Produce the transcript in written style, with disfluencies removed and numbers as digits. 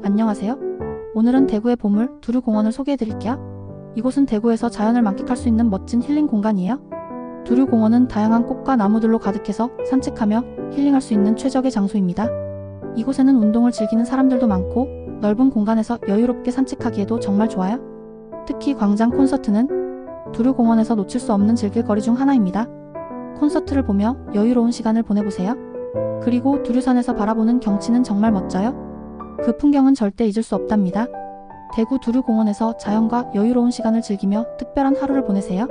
안녕하세요. 오늘은 대구의 보물 두류공원을 소개해드릴게요. 이곳은 대구에서 자연을 만끽할 수 있는 멋진 힐링 공간이에요. 두류공원은 다양한 꽃과 나무들로 가득해서 산책하며 힐링할 수 있는 최적의 장소입니다. 이곳에는 운동을 즐기는 사람들도 많고 넓은 공간에서 여유롭게 산책하기에도 정말 좋아요. 특히 광장 콘서트는 두류공원에서 놓칠 수 없는 즐길거리 중 하나입니다. 콘서트를 보며 여유로운 시간을 보내보세요. 그리고 두류산에서 바라보는 경치는 정말 멋져요. 그 풍경은 절대 잊을 수 없답니다. 대구 두류공원에서 자연과 여유로운 시간을 즐기며 특별한 하루를 보내세요.